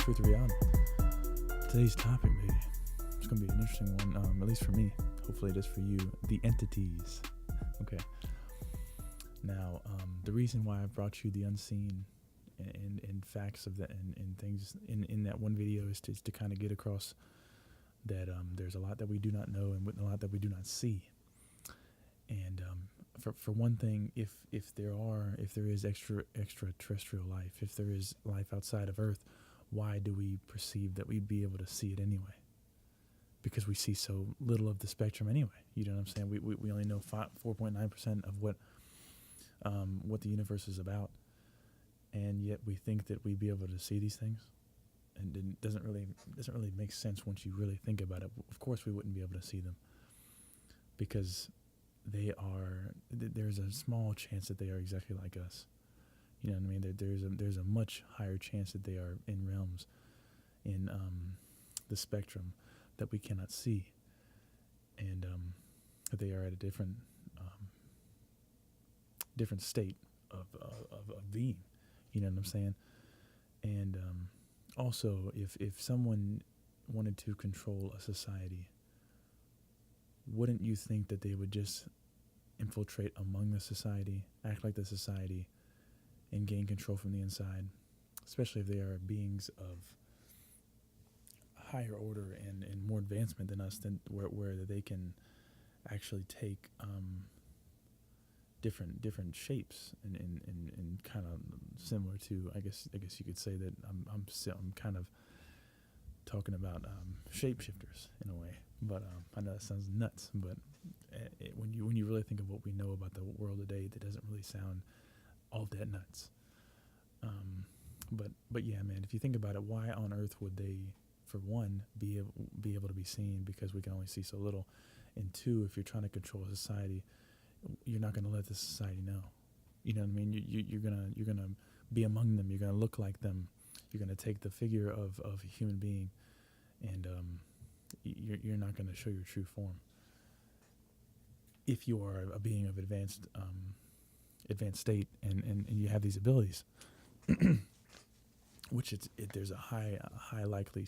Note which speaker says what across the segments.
Speaker 1: Truth or Reality. Today's topic, baby, it's going to be an interesting one, at least for me. Hopefully it is for you. The entities. Okay. Now, the reason why I brought you the unseen and facts of that and things in that one video is to kind of get across that there's a lot that we do not know and a lot that we do not see. And for one thing, if there is extraterrestrial life, if there is life outside of Earth, why do we perceive that we'd be able to see it anyway? Because we see so little of the spectrum anyway. You know what I'm saying? We only know 4.9% of what the universe is about, and yet we think that we'd be able to see these things. And it doesn't really make sense once you really think about it. Of course, we wouldn't be able to see them because there's a small chance that they are exactly like us. You know what I mean? There's a much higher chance that they are in realms in the spectrum that we cannot see, and that they are at a different state of being. You know what I'm saying? And also, if someone wanted to control a society, wouldn't you think that they would just infiltrate among the society, act like the society, and gain control from the inside, especially if they are beings of higher order and more advancement than us, where they can actually take different shapes and kind of similar to, I guess you could say that I'm kind of talking about shapeshifters in a way. But I know that sounds nuts, but when you really think of what we know about the world today, that doesn't really sound all that nuts. But yeah, man, if you think about it, why on earth would they, for one, be able to be seen, because we can only see so little, and two, if you're trying to control a society, you're not going to let the society know. You know what I mean? You're gonna be among them. You're gonna look like them. You're gonna take the figure of a human being, and you're not gonna show your true form. If you are a being of advanced state and you have these abilities, which there's a high likely,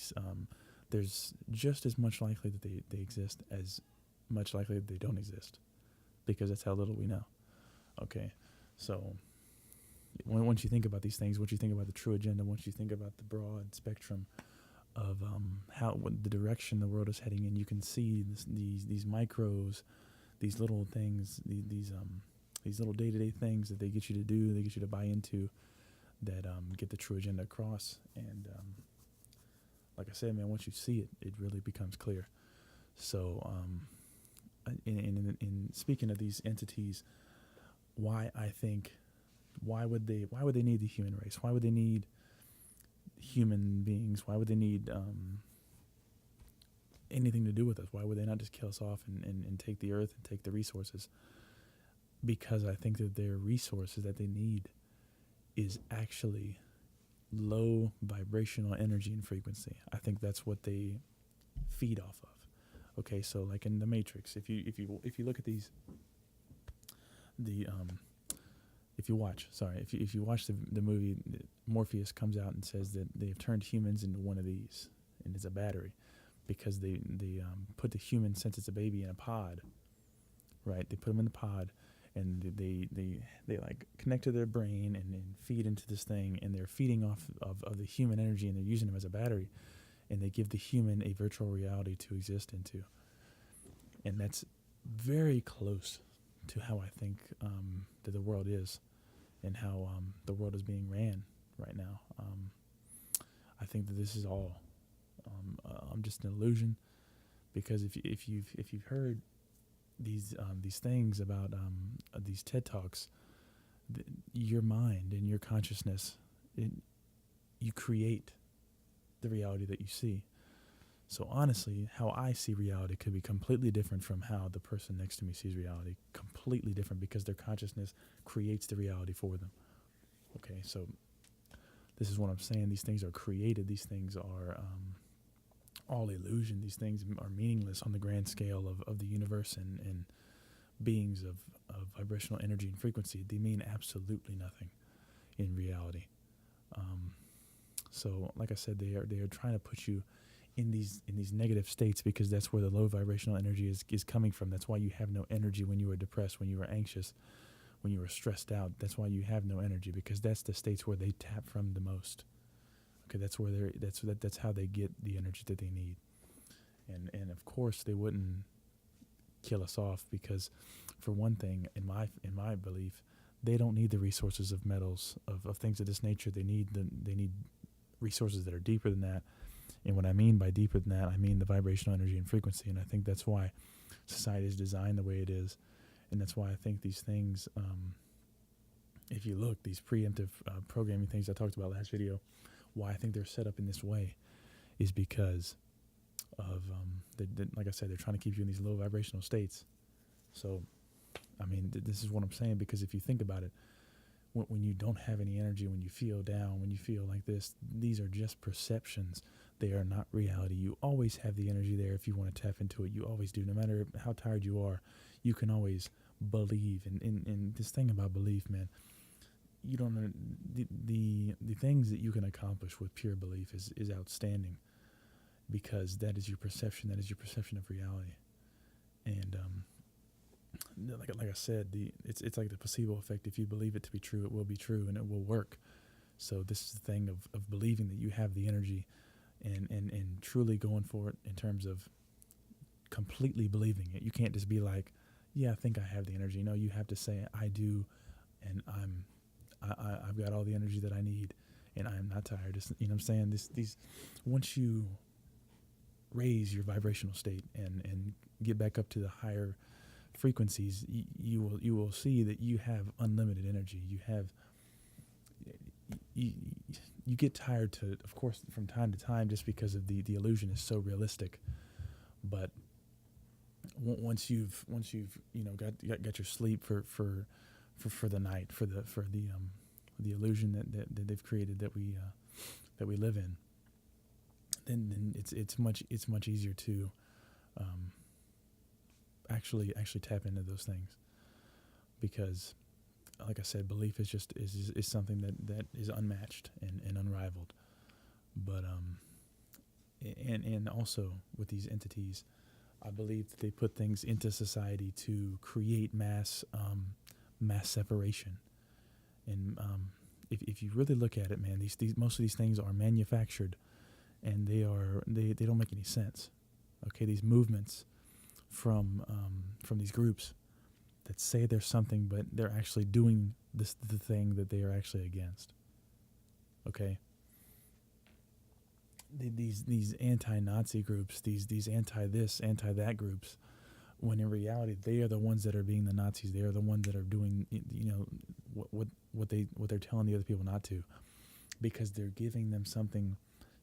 Speaker 1: there's just as much likely that they exist as much likely that they don't exist, because that's how little we know. Okay, so once you think about these things, once you think about the true agenda, once you think about the broad spectrum of what the direction the world is heading in, you can see these micros, these little things, these little day-to-day things that they get you to do, they get you to buy into, that get the true agenda across. And like I said, man, once you see it, it really becomes clear. So in speaking of these entities, why would they need the human race? Why would they need human beings? Why would they need anything to do with us? Why would they not just kill us off and take the earth and take the resources? Because I think that their resources that they need is actually low vibrational energy and frequency. I think that's what they feed off of. Okay, so like in the Matrix, if you look at these, if you watch the movie, Morpheus comes out and says that they've turned humans into one of these, and it's a battery, because they put the human, since it's a baby, in a pod, right? They put them in the pod, and they like connect to their brain and feed into this thing, and they're feeding off of the human energy, and they're using them as a battery, and they give the human a virtual reality to exist into. And that's very close to how I think that the world is, and how the world is being ran right now. I think that this is all just an illusion, because if you've heard these things about these TED Talks, your mind and your consciousness, you create the reality that you see. So honestly, how I see reality could be completely different from how the person next to me sees reality. Completely different, because their consciousness creates the reality for them. Okay, so this is what I'm saying. These things are created. These things are all illusion. These things are meaningless on the grand scale of the universe and beings of vibrational energy and frequency. They mean absolutely nothing in reality. So, like I said, they are trying to put you in these negative states because that's where the low vibrational energy is coming from. That's why you have no energy when you are depressed, when you are anxious, when you are stressed out. That's why you have no energy, because that's the states where they tap from the most. Okay, that's where that's how they get the energy that they need. And of course they wouldn't kill us off because, for one thing, in my belief, they don't need the resources of metals, of things of this nature. They need resources that are deeper than that. And what I mean by deeper than that, I mean the vibrational energy and frequency. And I think that's why society is designed the way it is. And that's why I think these things, if you look, these preemptive programming things I talked about last video, why I think they're set up in this way is because of, like I said, they're trying to keep you in these low vibrational states. So, I mean, this is what I'm saying, because if you think about it, when you don't have any energy, when you feel down, when you feel like this, these are just perceptions. They are not reality. You always have the energy there if you want to tap into it. You always do. No matter how tired you are, you can always believe. And this thing about belief, man, you don't know, the things that you can accomplish with pure belief is outstanding, because that is your perception. That is your perception of reality. And like I said, it's like the placebo effect. If you believe it to be true, it will be true and it will work. So this is the thing of believing that you have the energy and truly going for it in terms of completely believing it. You can't just be like, yeah, I think I have the energy. No, you have to say, I do, and I've got all the energy that I need, and I'm not tired. You know what I'm saying? These once you raise your vibrational state and get back up to the higher frequencies, you will see that you have unlimited energy. You get tired to, of course, from time to time, just because of the illusion is so realistic. But once you've got your sleep for the night, for the illusion that they've created that we live in, then it's much easier to actually tap into those things, because, like I said, belief is something that is unmatched and unrivaled. But and also with these entities, I believe that they put things into society to create mass separation. And if you really look at it, man, these most of these things are manufactured, and they don't make any sense. Okay, these movements from these groups that say there's something, but they're actually doing the thing that they are actually against. Okay. These anti-Nazi groups, these anti-this, anti-that groups, when in reality they are the ones that are being the Nazis. They are the ones that are doing, what they're telling the other people not to, because they're giving them something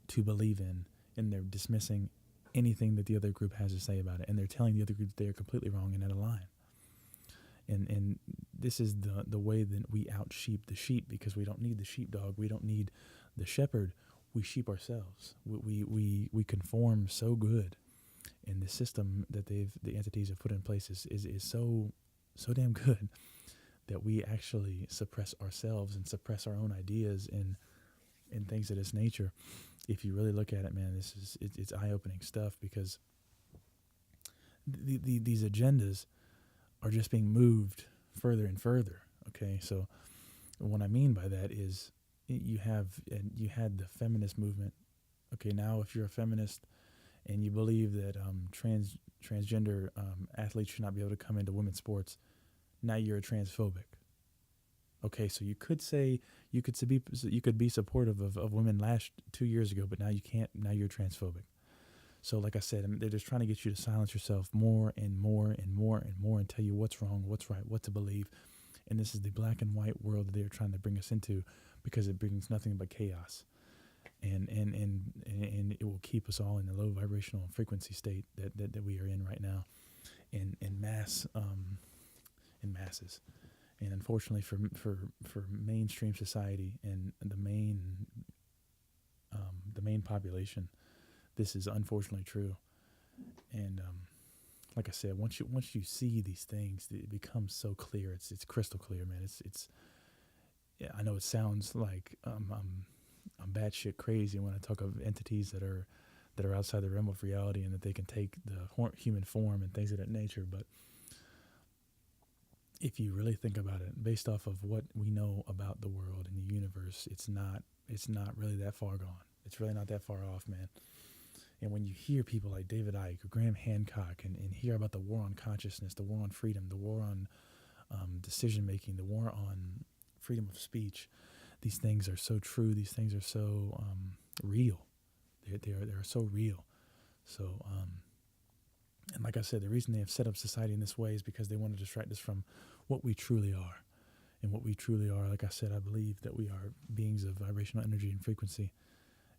Speaker 1: to believe in, and they're dismissing anything that the other group has to say about it, and they're telling the other group that they are completely wrong and out of line. And this is the way that we out-sheep the sheep, because we don't need the sheepdog. We don't need the shepherd. We sheep ourselves. We conform so good, and the system that the entities have put in place is so damn good that we actually suppress ourselves and suppress our own ideas and things of this nature. If you really look at it, man, it's eye-opening stuff, because these agendas are just being moved further and further. Okay, so what I mean by that is you had the feminist movement. Okay, now if you're a feminist and you believe that transgender athletes should not be able to come into women's sports, now you're a transphobic. Okay, so you could be supportive of women 2 years ago, but now you can't. Now you're transphobic. So, like I said, they're just trying to get you to silence yourself more and more and more and more, and tell you what's wrong, what's right, what to believe. And this is the black and white world that they're trying to bring us into, because it brings nothing but chaos, and it will keep us all in the low vibrational frequency state that we are in right now, in masses. And unfortunately for mainstream society and the main population, this is unfortunately true. And like I said, once you see these things, it becomes so clear. It's crystal clear, man. It's I know it sounds like I'm batshit crazy when I talk of entities that are outside the realm of reality and that they can take the human form and things of that nature. But if you really think about it, based off of what we know about the world and the universe, it's not really that far gone. It's really not that far off, man. And when you hear people like David Icke or Graham Hancock and hear about the war on consciousness, the war on freedom, the war on decision making, the war on freedom of speech, these things are so true. These things are so real. They're so real. So, and like I said, the reason they have set up society in this way is because they want to distract us from what we truly are. And what we truly are, like I said, I believe that we are beings of vibrational energy and frequency,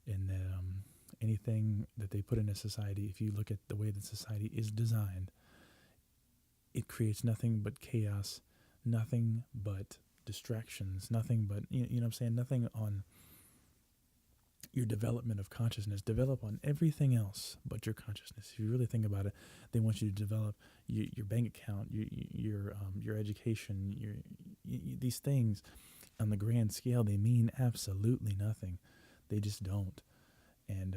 Speaker 1: and that anything that they put in a society, if you look at the way that society is designed, it creates nothing but chaos, nothing but distractions, nothing but, you know what I'm saying, nothing on your development of consciousness. Develop on everything else but your consciousness. If you really think about it, they want you to develop your bank account, your education, these things on the grand scale. They mean absolutely nothing. They just don't. And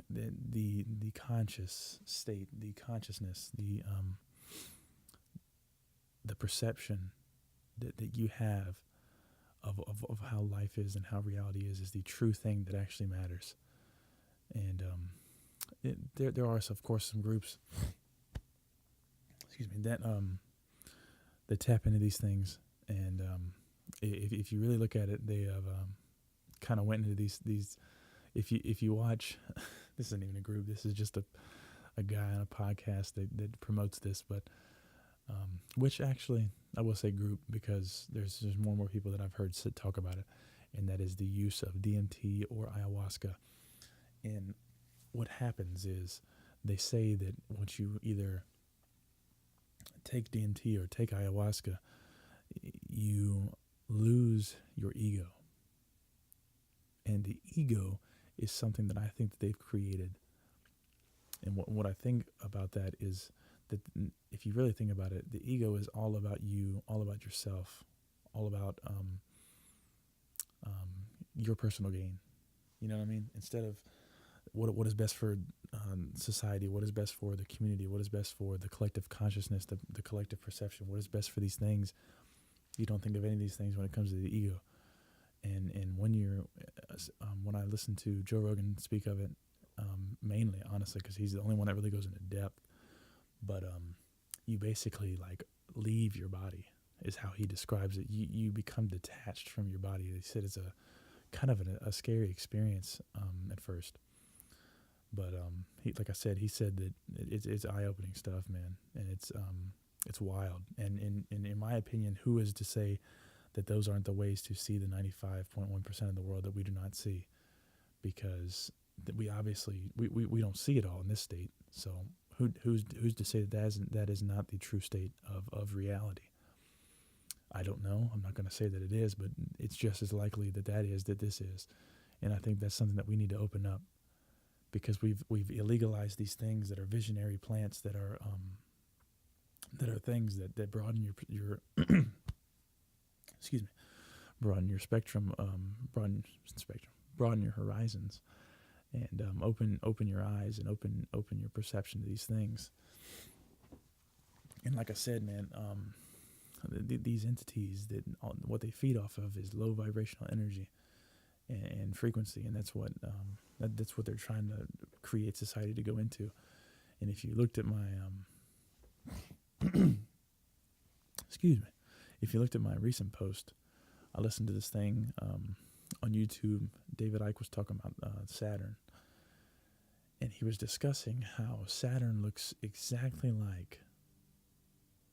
Speaker 1: the conscious state, the consciousness, the perception that you have of how life is and how reality is the true thing that actually matters. And there are, of course, some groups, excuse me, that tap into these things. And if you really look at it, they have kind of went into these. If you watch, this isn't even a group. This is just a guy on a podcast that promotes this, but. Which actually, I will say group, because there's more and more people that I've heard talk about it, and that is the use of DMT or ayahuasca. And what happens is they say that once you either take DMT or take ayahuasca, you lose your ego. And the ego is something that I think that they've created. And what I think about that is that if you really think about it, the ego is all about you, all about yourself, all about your personal gain. You know what I mean? Instead of what is best for society, what is best for the community, what is best for the collective consciousness, the collective perception, what is best for these things, you don't think of any of these things when it comes to the ego. And when you're when I listen to Joe Rogan speak of it, mainly, honestly, because he's the only one that really goes into depth. But you basically like leave your body, is how he describes it. You become detached from your body. He said it's a kind of a scary experience at first. But like I said, he said that it's eye-opening stuff, man, and it's wild. And in my opinion, who is to say that those aren't the ways to see the 95.1% of the world that we do not see? Because we obviously we don't see it all in this state. So who's to say that is not the true state of reality? I don't know. I'm not going to say that it is, but it's just as likely that this is. And I think that's something that we need to open up, because we've illegalized these things that are visionary plants, that are things that broaden your excuse me, broaden your spectrum, broaden your horizons, and open your eyes and open your perception to these things. And like I said, man, these entities, what they feed off of is low vibrational energy and frequency, and that's what they're trying to create society to go into. And if you looked at my excuse me, if you looked at my recent post, I listened to this thing on YouTube. David Icke was talking about Saturn, and he was discussing how Saturn looks exactly like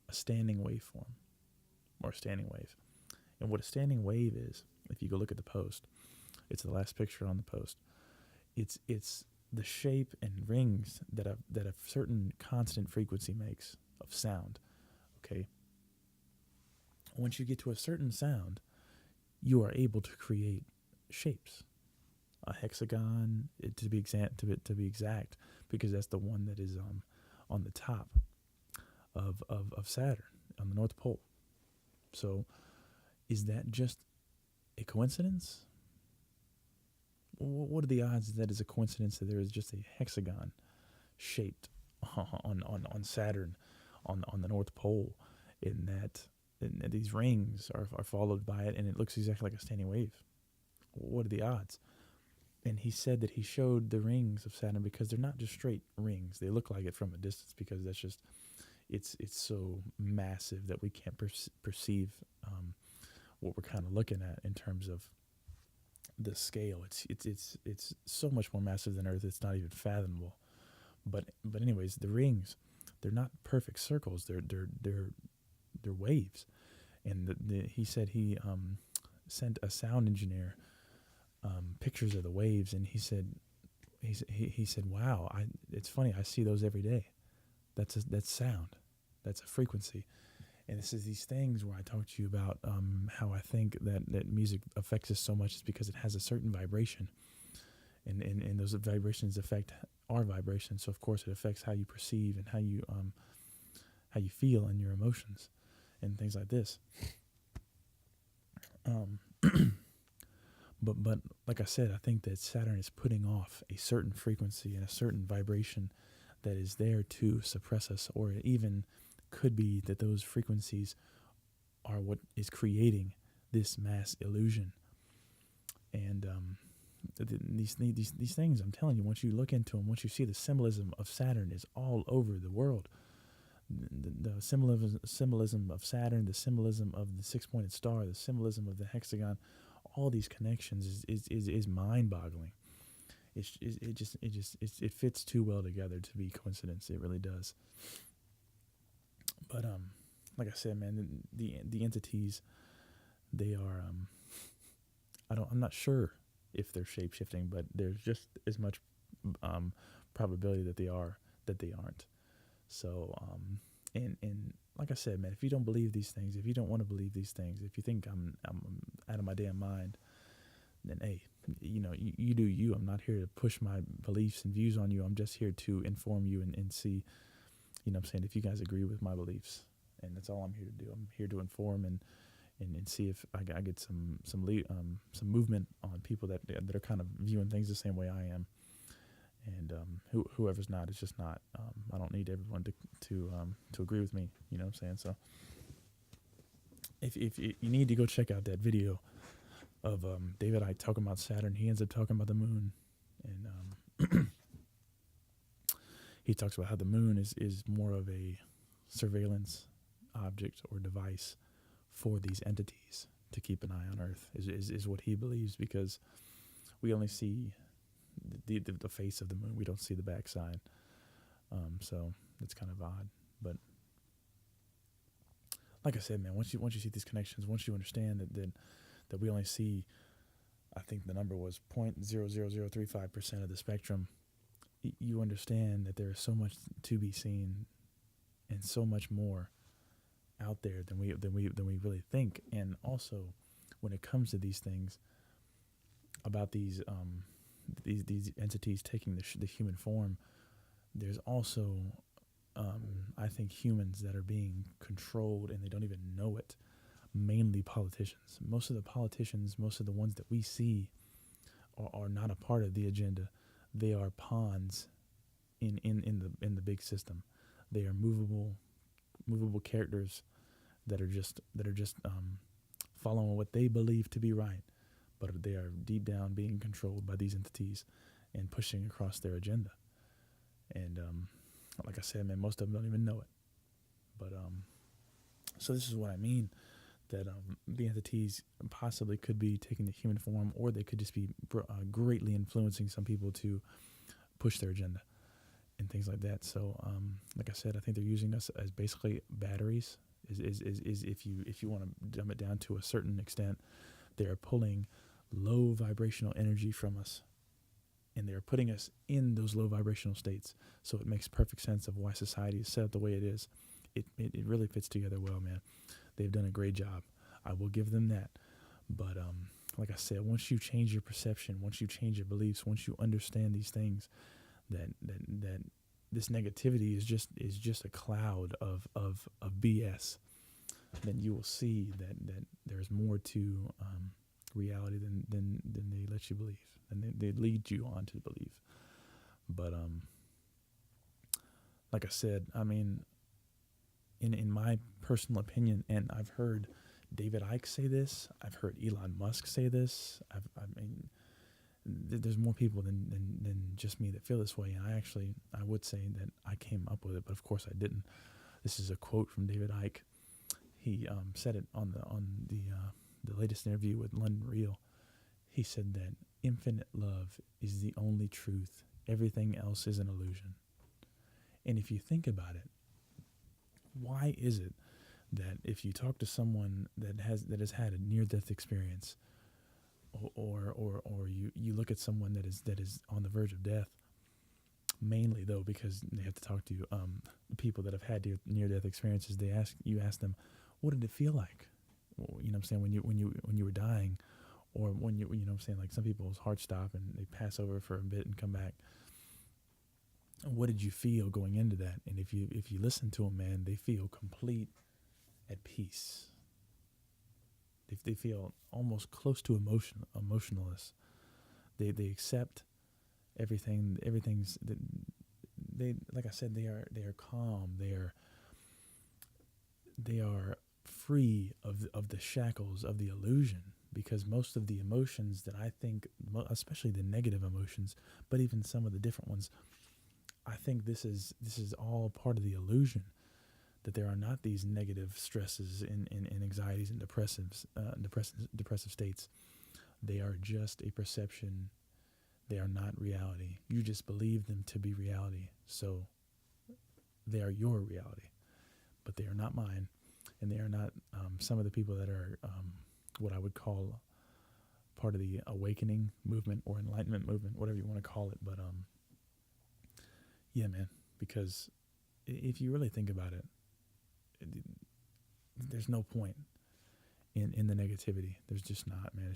Speaker 1: a standing waveform, or a standing wave. And what a standing wave is, if you go look at the post, it's the last picture on the post. It's the shape and rings that a certain constant frequency makes of sound. Okay. Once you get to a certain sound, you are able to create shapes. A hexagon, to be exact, because that's the one that is on the top of Saturn, on the North Pole. So, is that just a coincidence? what are the odds that it's a coincidence that there is just a hexagon shaped on Saturn, on the North Pole, in that these rings are followed by it, and it looks exactly like a standing wave? What are the odds? And he said that he showed the rings of Saturn because they're not just straight rings. They look like it from a distance because that's just it's so massive that we can't perceive what we're kind of looking at in terms of the scale. It's so much more massive than Earth. It's not even fathomable. But anyways, the rings, they're not perfect circles. They're waves. And he said he sent a sound engineer pictures of the waves, and he said, "Wow, it's funny. I see those every day. That's sound. That's a frequency." And this is these things where I talk to you about how I think that music affects us so much is because it has a certain vibration, and those vibrations affect our vibrations. So of course it affects how you perceive and how you feel and your emotions and things like this. But like I said, I think that Saturn is putting off a certain frequency and a certain vibration that is there to suppress us, or it even could be that those frequencies are what is creating this mass illusion. And these things, I'm telling you, once you look into them, once you see the symbolism of Saturn is all over the world. The symbolism of Saturn, the symbolism of the six-pointed star, the symbolism of the hexagon, all these connections is mind-boggling. It fits too well together to be coincidence. It really does. But like I said, man, the entities, they are I'm not sure if they're shape shifting, but there's just as much probability that they aren't. So and like I said, man, if you don't believe these things, if you don't want to believe these things, if you think I'm out of my damn mind, then hey, you do you. I'm not here to push my beliefs and views on you. I'm just here to inform you and see, what I'm saying, if you guys agree with my beliefs. And that's all I'm here to do. I'm here to inform and see if I get some movement on people that are kind of viewing things the same way I am. And whoever's not, it's just not. I don't need everyone to agree with me. You know what I'm saying? So if you need to go check out that video of David Icke talking about Saturn, he ends up talking about the moon, and he talks about how the moon is more of a surveillance object or device for these entities to keep an eye on Earth. Is what he believes, because we only see the face of the moon. We don't see the backside. So it's kind of odd. But like I said, man, once you see these connections, once you understand that we only see, I think the number was 0.00035% of the spectrum, you understand that there is so much to be seen and so much more out there than we really think. And also, when it comes to these things about these entities taking the human form, there's also I think humans that are being controlled and they don't even know it. Mainly politicians. Most of the politicians, most of the ones that we see are not a part of the agenda. They are pawns in the big system. They are movable characters that are just following what they believe to be right, but they are deep down being controlled by these entities and pushing across their agenda. And like I said, man, most of them don't even know it. But so this is what I mean, that the entities possibly could be taking the human form, or they could just be greatly influencing some people to push their agenda and things like that. So like I said, I think they're using us as basically batteries. Is if you want to dumb it down to a certain extent, they are pulling low vibrational energy from us, and they're putting us in those low vibrational states. So it makes perfect sense of why society is set up the way it is. It really fits together well, man. They've done a great job. I will give them that. But like I said, once you change your perception, once you change your beliefs, once you understand these things, that this negativity is just a cloud of BS, then you will see that there's more to reality than they let you believe. and they lead you on to believe. But like I said, I mean, in my personal opinion, and I've heard David Icke say this, I've heard Elon Musk say this. I mean, there's more people than just me that feel this way. And I would say that I came up with it, but of course I didn't. This is a quote from David Icke. He said it on the latest interview with London Real. He said that infinite love is the only truth. Everything else is an illusion. And if you think about it, why is it that if you talk to someone that has had a near-death experience, or you look at someone that is on the verge of death, mainly though because they have to talk to people that have had near-death experiences, you ask them, what did it feel like? Well, you know what I'm saying, when you were dying, or when you know what I'm saying, like some people's hearts stop and they pass over for a bit and come back. What did you feel going into that? And if you listen to them, man, they feel complete at peace. They feel almost close to emotionless. They accept everything. Everything's they like I said. They are calm. They are free of the shackles of the illusion, because most of the emotions that I think, especially the negative emotions, but even some of the different ones, I think this is all part of the illusion, that there are not these negative stresses and anxieties and depressive states. They are just a perception. They are not reality. You just believe them to be reality. So they are your reality, but they are not mine, and they are not some of the people that are what I would call part of the awakening movement or enlightenment movement, whatever you want to call it. But yeah, man, because if you really think about it, there's no point in the negativity. There's just not, man.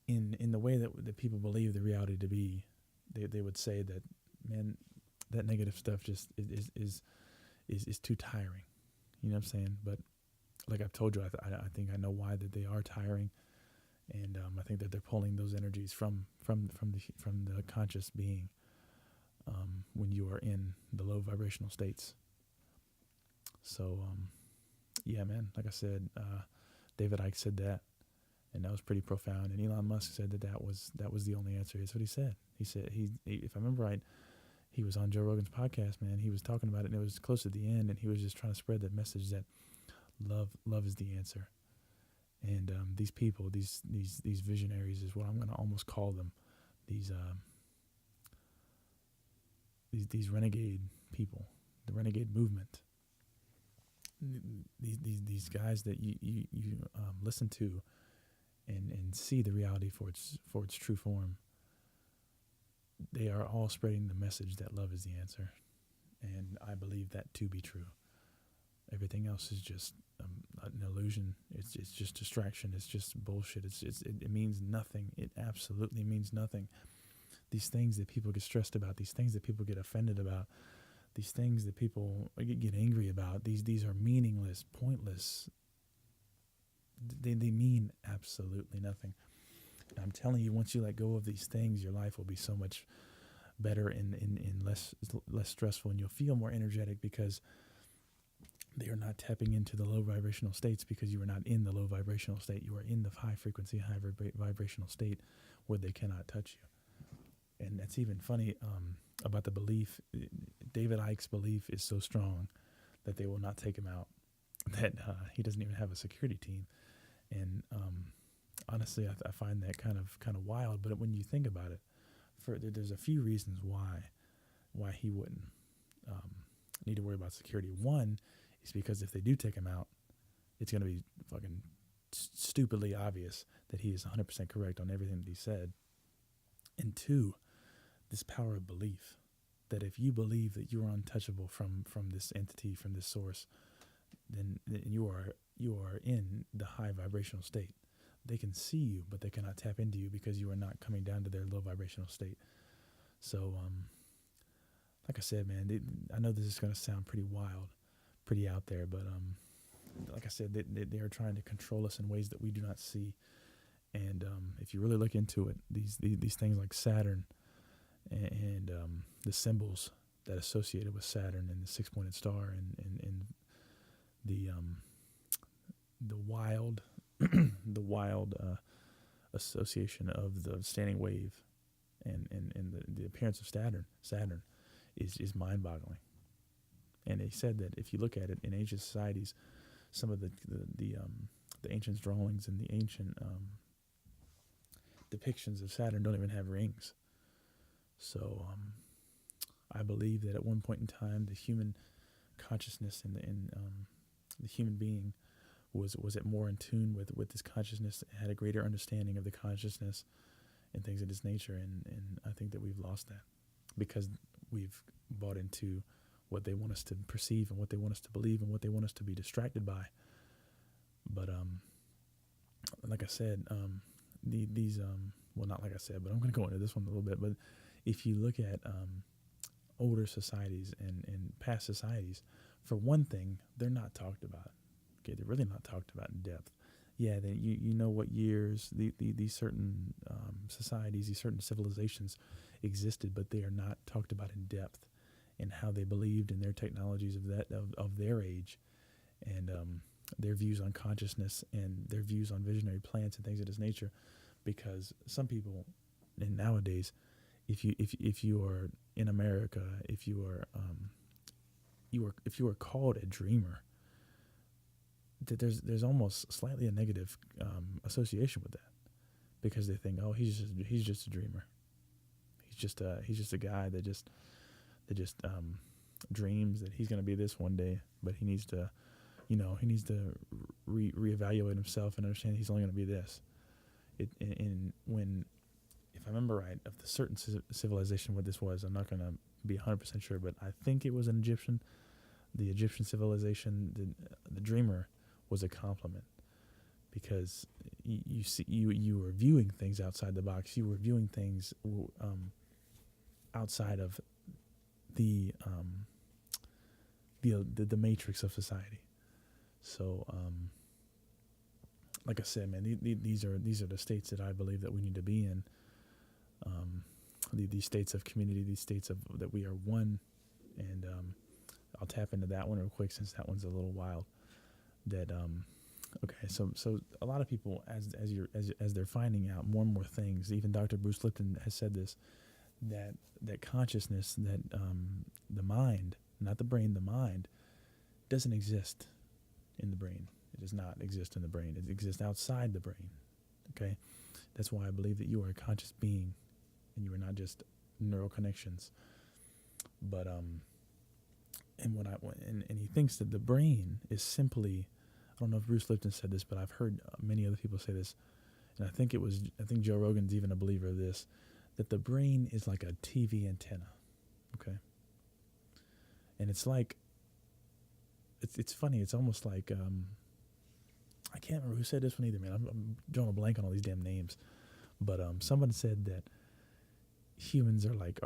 Speaker 1: In the way that people believe the reality to be, they would say that, man, that negative stuff just is too tiring. You know what I'm saying? But like I've told you, I think I know why that they are tiring, and I think that they're pulling those energies from the conscious being when you are in the low vibrational states. So yeah, man. Like I said, David Icke said that, and that was pretty profound. And Elon Musk said that was the only answer. That's what he said. He said he if I remember right, he was on Joe Rogan's podcast, man. He was talking about it, and it was close to the end, and he was just trying to spread that message that love is the answer. And these people, these visionaries, is what I'm going to almost call them. These renegade people, the renegade movement. These guys that you listen to and see the reality for its true form. They are all spreading the message that love is the answer, and I believe that to be true. Everything else is just an illusion. It's just distraction. It's just bullshit. It means nothing. It absolutely means nothing. These things that people get stressed about, these things that people get offended about, these things that people get angry about, these are meaningless, pointless. They mean absolutely nothing. And I'm telling you, once you let go of these things, your life will be so much better and less stressful, and you'll feel more energetic, because they are not tapping into the low vibrational states, because you are not in the low vibrational state. You are in the high frequency, high vibrational state where they cannot touch you. And that's even funny about the belief. David Icke's belief is so strong that they will not take him out, that he doesn't even have a security team. And honestly, I find that kind of wild. But when you think about it, there's a few reasons why he wouldn't need to worry about security. One is because if they do take him out, it's going to be fucking stupidly obvious that he is 100% correct on everything that he said. And two, this power of belief, that if you believe that you are untouchable from this entity, from this source, then you are in the high vibrational state. They can see you, but they cannot tap into you, because you are not coming down to their low vibrational state. So, like I said, man, I know this is going to sound pretty wild, pretty out there, but like I said, they are trying to control us in ways that we do not see. And if you really look into it, these things like Saturn and the symbols that associated with Saturn and the six-pointed star and the wild the wild association of the standing wave and the appearance of Saturn is mind-boggling. And they said that if you look at it in ancient societies, some of the ancient drawings and the ancient depictions of Saturn don't even have rings. So I believe that at one point in time, the human consciousness and the human being was it more in tune with this consciousness, had a greater understanding of the consciousness and things of this nature, and I think that we've lost that because we've bought into what they want us to perceive and what they want us to believe and what they want us to be distracted by. But like I said, these well, not like I said, but I'm going to go into this one a little bit. But if you look at older societies and past societies, for one thing, they're not talked about. Okay, they're really not talked about in depth. Yeah, you know what years these certain societies, these certain civilizations existed, but they are not talked about in depth, and how they believed in their technologies of their age, and their views on consciousness and their views on visionary plants and things of this nature. Because some people, and nowadays, if you are in America, if you are called a dreamer, that there's almost slightly a negative association with that, because they think, oh, he's just a dreamer. He's just a guy that just dreams that he's going to be this one day, but he needs to reevaluate himself and understand he's only going to be this. If I remember right, of the certain civilization what this was, I'm not going to be 100% sure, but I think it was an Egyptian. The Egyptian civilization, the dreamer was a compliment, because you were viewing things outside the box. You were viewing things outside of the matrix of society. So, like I said, man, these are the states that I believe that we need to be in. These states of community, these states of that we are one, and I'll tap into that one real quick since that one's a little wild. That okay, so a lot of people as they're finding out more and more things, even Dr. Bruce Lipton has said this, that consciousness, that the mind, not the brain, the mind doesn't exist in the brain. It does not exist in the brain. It exists outside the brain. Okay, that's why I believe that you are a conscious being, and you are not just neural connections. But and he thinks that the brain is simply, I don't know if Bruce Lipton said this, but I've heard many other people say this, and I think Joe Rogan's even a believer of this, that the brain is like a TV antenna. Okay, and it's like, it's funny. It's almost like I can't remember who said this one either, man. I'm drawing a blank on all these damn names, but someone said that humans are like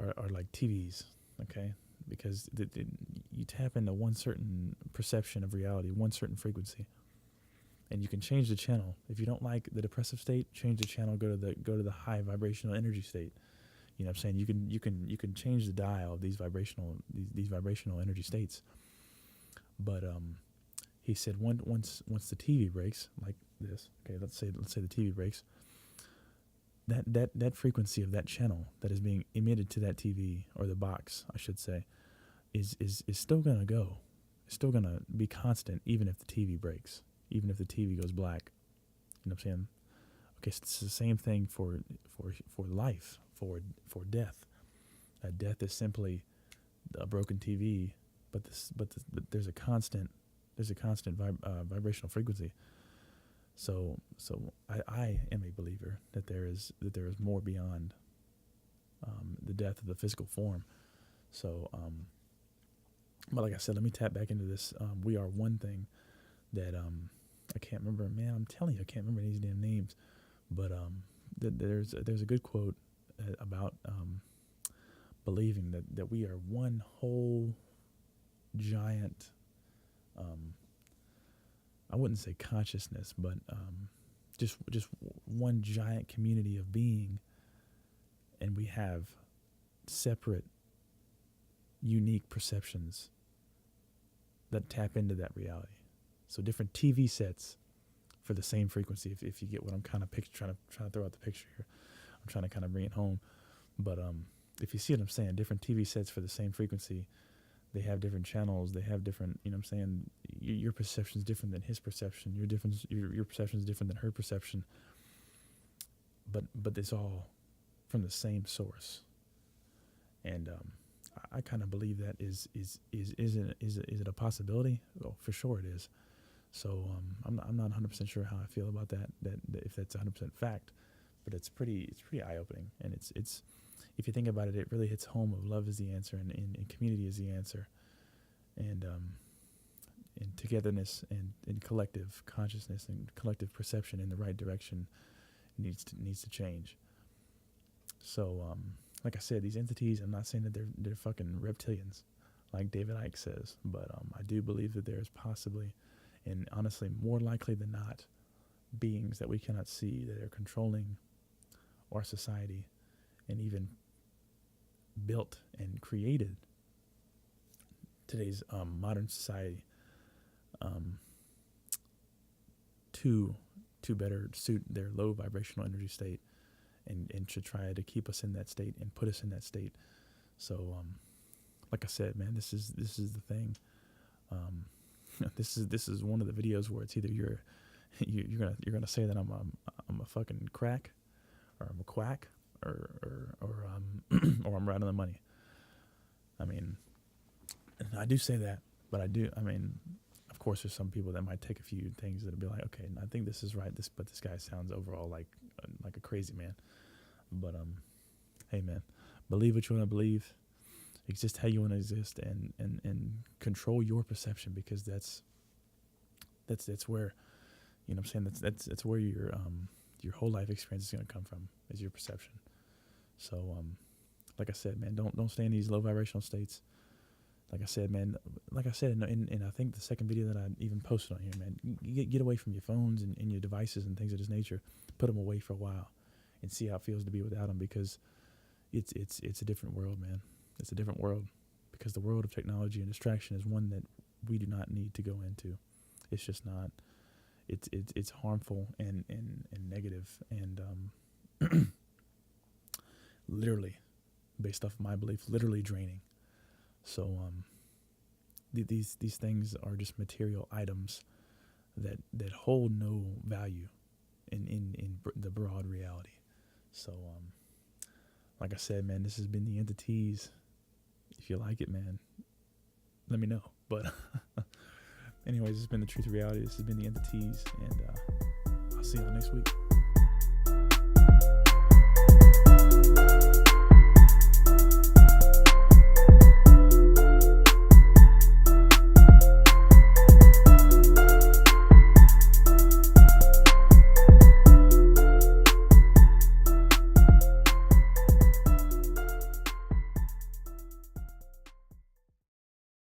Speaker 1: TVs, okay? Because you tap into one certain perception of reality, one certain frequency, and you can change the channel. If you don't like the depressive state, change the channel. Go to the high vibrational energy state. You know what I'm saying? You can change the dial of these vibrational energy states. But he said once the TV breaks, like this, okay, let's say the TV breaks, that frequency of that channel that is being emitted to that TV, or the box, I should say, is still gonna go. It's still gonna be constant, even if the TV breaks, even if the TV goes black. You know what I'm saying? Okay, so it's the same thing for life, for death. Death is simply a broken TV, but there's a constant vibrational frequency. So I am a believer that there is more beyond the death of the physical form. So, but like I said, let me tap back into this. We are one thing that I can't remember. Man, I'm telling you, I can't remember these damn names. But there's a good quote about believing that we are one whole giant. I wouldn't say consciousness, but just one giant community of being, and we have separate, unique perceptions that tap into that reality. So different TV sets for the same frequency. If you get what I'm kind of trying to throw out the picture here, I'm trying to kind of bring it home. But if you see what I'm saying, different TV sets for the same frequency, they have different channels. They have different, you know what I'm saying? Your perception is different than his perception. Your perception is different than her perception. But it's all from the same source. And I kind of believe that is it a possibility? Well, for sure it is. So I'm not 100% sure how I feel about that if that's 100% fact, but it's pretty eye opening, and it's if you think about it, it really hits home of love is the answer, and community is the answer, and togetherness and collective consciousness and collective perception in the right direction needs to change. So like I said, these entities, I'm not saying that they're fucking reptilians, like David Icke says, but I do believe that there's possibly, and honestly more likely than not, beings that we cannot see that are controlling our society and even built and created today's modern society to better suit their low vibrational energy state, and to try to keep us in that state and put us in that state. So like I said, man, this is the thing. This is one of the videos where it's either you're gonna say that I'm a fucking crack, or I'm a quack, or I'm right on the money. I mean, and I do say that, but I mean, of course, there's some people that might take a few things that'll be like, okay, I think this is right. But this guy sounds overall like a crazy man. But hey, man, believe what you want to believe, exist how you want to exist, and control your perception, because that's where, you know what I'm saying, that's where your whole life experience is going to come from, is your perception. So like I said, man, don't stay in these low vibrational states. Like I said, man, and I think the second video that I even posted on here, man, get away from your phones and your devices and things of this nature. Put them away for a while and see how it feels to be without them, because it's a different world, man. It's a different world, because the world of technology and distraction is one that we do not need to go into. It's just not. It's harmful and negative, and literally, based off my belief, literally draining. So these things are just material items that hold no value in the broad reality. So like I said, man, this has been the Entities. If you like it, man, let me know. But anyways, this has been the Truth of Reality. This has been the Entities, and I'll see y'all next week.